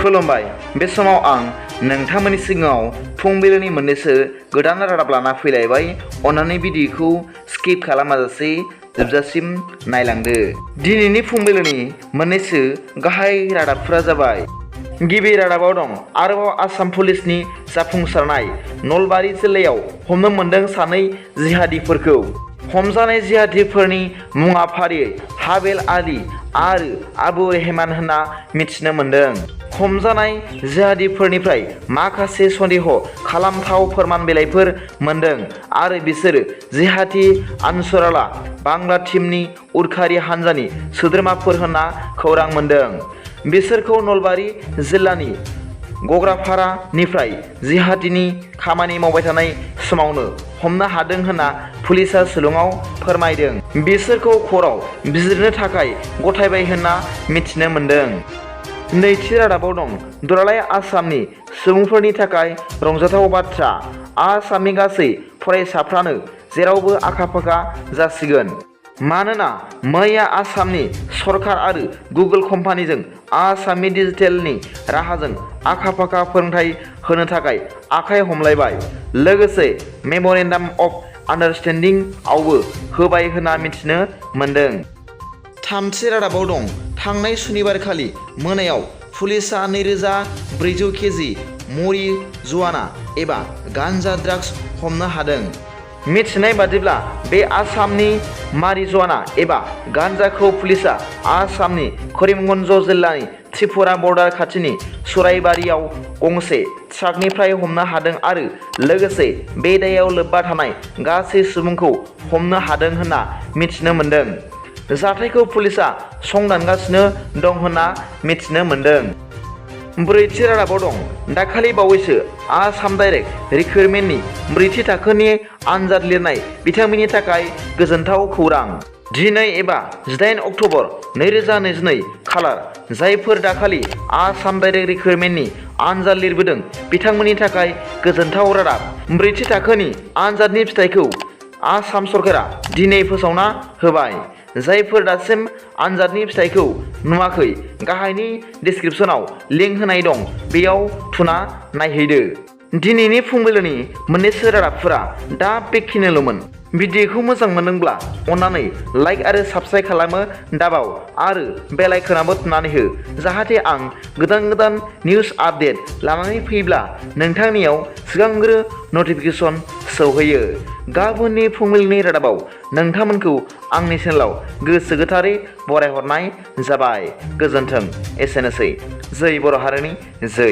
खुलुमबाय। बे समाव आं नोंथांमोननि सिगाङाव फुंबिलिनि मोननैसो गोदान रादाब लाना फैलायबाय। अन्नानै भिडिअखौ स्किप खालामाजासे जोबजासिम नायलांदो। दिनैनि फुंबिलिनि मोननैसो गाहाय रादाबफोरा जाबाय। गिबि रादाबाव दं आरोबाव आसाम पुलिसनि जाफुंसारनाय। नलबारि जिल्लायाव हमनो मोनदों सानै जिहादिफोरखौ। हमजानाय जिहादिफोरनि मुङा फारियै हाबेल आली आरो आबु रेहमान होनना मिथिनो मोन्दों। हमजानाय जिहादिफोरनिफ्राय माखासे सन्देह खालामथाव फोरमान बिलाइफोर मोन्दों आरो बिसोरो जिहादी आनसुराला बांला टीमनि उदखारि हान्जानि सोद्रोमाफोर होनना खौरां मोन्दों। बिसोरखौ नलबारि जिल्लानि गग्राफारानिफ्राय जिहादीनि खामानि मावबाय थानाय समावनो हमनो हादों होनना पुलिसआ शिलंआव फोरमायदों। बिसोरखौ खराव बिजिरनो थाखाय गथायबाय होनना मिथिनो मोन्दों। नैथि रादाबाव दं दुलाराय आसामनि सुबुंफोरनि थाखाय रंजाथाव बाथ्रा। आसामनि गासै फरायसाफ्रानो जेरावबो आखा-फाखा जासिगोन। मानोना मैया आसामनि सरकार आरो गुगोल कम्पानिजों आसामनि डिजिटेलनि राहाजों आखा-फाखा फोरोंथाय होनो थाखाय आखाइ हमलायबाय। लोगोसे मेम'रेन्डाम अफ आन्डारस्टेन्डिं आवबो होबाय होनना मिथिनो मोन्दों। थामथि रादाबाव दं थांनाय सुनिबारखालि मोनायाव पुलिसआ 2400 केजि मरिजुआना एबा गान्जा ड्राग्स हमनो हादों। मिथिनाय बादिब्ला बे आसामनि मारिजुआना एबा गान्जाखौ पुलिसआ आसामनि करिमगन्ज जिल्लानि त्रिपुरा बर्डार खाथिनि सुराइबारियाव गंसे ट्राकनिफ्राय हमनो हादों आरो लोगोसे बे दायाव लोब्बा थानाय गासै सुबुंखौ हमनो हादों होनना मिथिनो मोन्दों। जाथायखौ पुलिसआ संदानगासिनो दं होनना मिथिनो मोन्दों। ब्रैथि रादाबाव दं दाखालि बावैसो आसाम डाइरेक्ट रिक्रुटमेन्टनि ब्रैथि थाखोनि आनजाद लिरनाय बिथांमोननि थाखाय गोजोनथाव खौरां। दिनै एबा 18 अक्ट'बर 2022 खालार जायफोर दाखालि आसाम डाइरेक्ट रिक्रुटमेन्टनि आनजाद लिरबोदों बिथांमोननि थाखाय गोजोनथाव रादाब। ब्रैथि थाखोनि आनजादनि फिथाइखौ आसाम सरकारा दिनै फोसावना होबाय। जायफोर दासिम आनजादनि फिथाइखौ नुवाखै गाहायनि डिस्क्रिप्शनाव लिंक होनाय दं बेयाव थुना नायहैदो। दिनैनि फुंबिलिनि मोननैसो रादाबफोरा दा बेखिनिल'मोन। भिडिअखौ मोजां मोनदोंब्ला अन्नानै लाइक आरो साबस्क्राइब खालामो दाबाव आरो बेल आइकनाबो थुनानै हो जाहाथे आं गोदान निउस आपडेट लानानै फैब्ला नोंथांनियाव सिगांग्रो नटिफिकेसन सौहैयो। गाबोननि फुंबिलिनि रादाबाव नोंथांमोनखौ आंनि चेनेलाव गोसो गोथारै बरायहरनाय जाबाय। गोजोन्थों। एसेनोसै। जै बर' हारिनि जै।